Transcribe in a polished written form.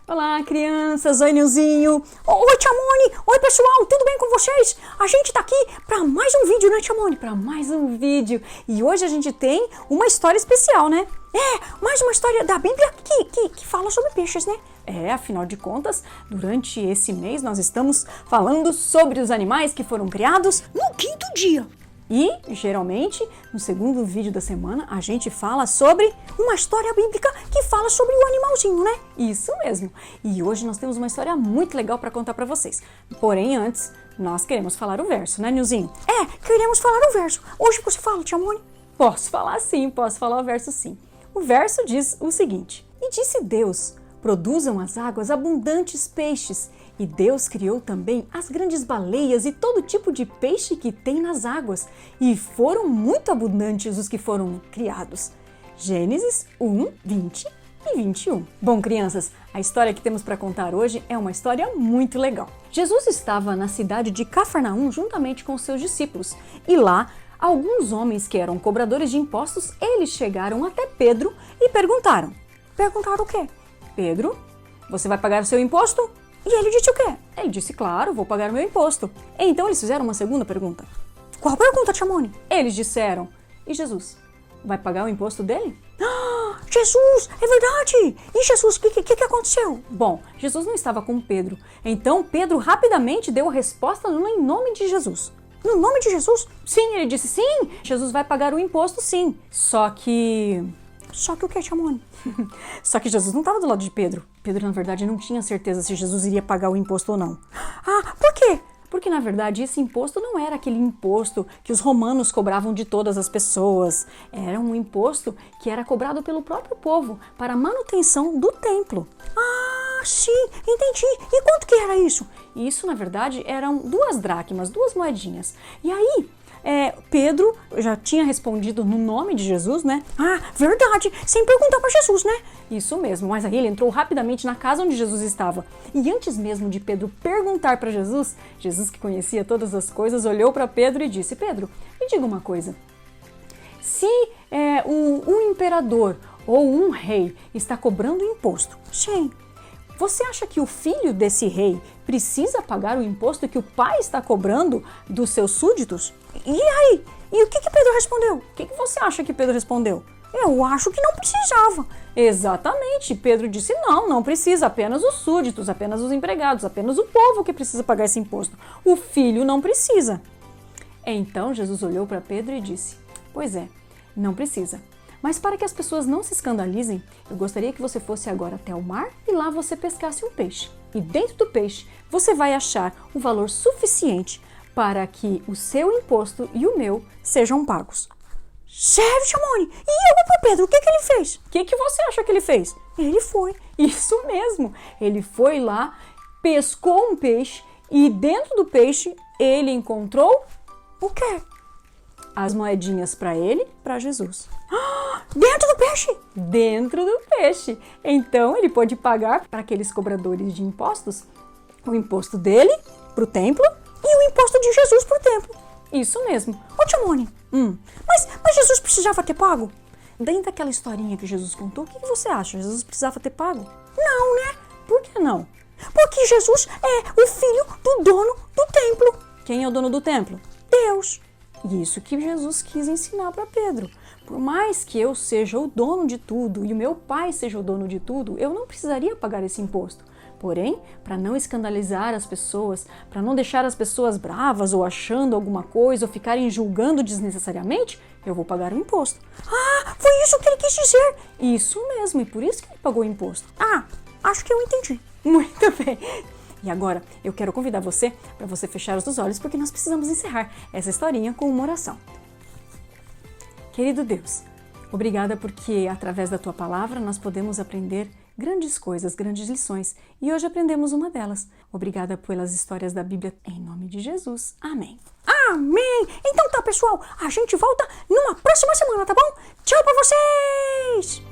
Olá, crianças! Oi, Nilzinho! Oi, Tia Moni! Oi, pessoal! Tudo bem com vocês? A gente tá aqui para mais um vídeo, né, Tia Moni? Para mais um vídeo. E hoje a gente tem uma história especial, né? Mais uma história da Bíblia que fala sobre peixes, né? Afinal de contas, durante esse mês nós estamos falando sobre os animais que foram criados no 5º dia. E, geralmente, no segundo vídeo da semana, a gente fala sobre uma história bíblica que fala sobre o animalzinho, né? Isso mesmo. E hoje nós temos uma história muito legal para contar para vocês. Porém, antes, nós queremos falar o verso, né, Nilzinho? Queremos falar o verso. Hoje você fala, Tia Moni? Posso falar sim, posso falar o verso sim. O verso diz o seguinte: E disse Deus, produzam as águas abundantes peixes, e Deus criou também as grandes baleias e todo tipo de peixe que tem nas águas, e foram muito abundantes os que foram criados. Gênesis 1, 20 e 21. Bom, crianças, a história que temos para contar hoje é uma história muito legal. Jesus estava na cidade de Cafarnaum juntamente com seus discípulos, e lá alguns homens que eram cobradores de impostos, eles chegaram até Pedro e perguntaram. Perguntaram o quê? Pedro, você vai pagar o seu imposto? E ele disse o quê? Ele disse, claro, vou pagar o meu imposto. Então eles fizeram uma segunda pergunta. Qual pergunta, Tia Moni? Eles disseram, e Jesus, vai pagar o imposto dele? Jesus, é verdade! E Jesus, o que aconteceu? Bom, Jesus não estava com Pedro. Então Pedro rapidamente deu a resposta em nome de Jesus. No nome de Jesus? Sim, ele disse sim, Jesus vai pagar o imposto sim. Só que o que, Tia Moni? Só que Jesus não estava do lado de Pedro. Pedro, na verdade, não tinha certeza se Jesus iria pagar o imposto ou não. Por quê? Porque, na verdade, esse imposto não era aquele imposto que os romanos cobravam de todas as pessoas. Era um imposto que era cobrado pelo próprio povo para a manutenção do templo. Sim, entendi. E quanto que era isso? Isso, na verdade, eram 2 dracmas, 2 moedinhas. E aí, Pedro já tinha respondido no nome de Jesus, né? Verdade, sem perguntar para Jesus, né? Isso mesmo, mas aí ele entrou rapidamente na casa onde Jesus estava. E antes mesmo de Pedro perguntar para Jesus, Jesus que conhecia todas as coisas, olhou para Pedro e disse, Pedro, me diga uma coisa. Se um imperador ou um rei está cobrando imposto, sim, você acha que o filho desse rei precisa pagar o imposto que o pai está cobrando dos seus súditos? E aí? E o que Pedro respondeu? O que você acha que Pedro respondeu? Eu acho que não precisava. Exatamente. Pedro disse, não precisa. Apenas os súditos, apenas os empregados, apenas o povo que precisa pagar esse imposto. O filho não precisa. Então Jesus olhou para Pedro e disse, pois é, não precisa. Mas para que as pessoas não se escandalizem, eu gostaria que você fosse agora até o mar e lá você pescasse um peixe. E dentro do peixe você vai achar o valor suficiente para que o seu imposto e o meu sejam pagos. Sério, Tia Moni? E eu para Pedro, o que ele fez? O que você acha que ele fez? Ele foi. Isso mesmo. Ele foi lá, pescou um peixe e dentro do peixe ele encontrou o quê? As moedinhas para ele, para Jesus. Dentro do peixe? Dentro do peixe. Então ele pôde pagar para aqueles cobradores de impostos o imposto dele para o templo e o imposto de Jesus para o templo. Isso mesmo. Tia Moni, mas Jesus precisava ter pago? Dentro daquela historinha que Jesus contou, o que você acha? Jesus precisava ter pago? Não, né? Por que não? Porque Jesus é o filho do dono do templo. Quem é o dono do templo? Deus. E isso que Jesus quis ensinar para Pedro. Por mais que eu seja o dono de tudo e o meu pai seja o dono de tudo, eu não precisaria pagar esse imposto. Porém, para não escandalizar as pessoas, para não deixar as pessoas bravas ou achando alguma coisa ou ficarem julgando desnecessariamente, eu vou pagar o imposto. Foi isso que ele quis dizer. Isso mesmo, e por isso que ele pagou o imposto. Acho que eu entendi. Muito bem. E agora, eu quero convidar você para você fechar os seus olhos, porque nós precisamos encerrar essa historinha com uma oração. Querido Deus, obrigada porque através da Tua palavra nós podemos aprender grandes coisas, grandes lições, e hoje aprendemos uma delas. Obrigada pelas histórias da Bíblia, em nome de Jesus. Amém. Amém! Então tá, pessoal, a gente volta numa próxima semana, tá bom? Tchau pra vocês!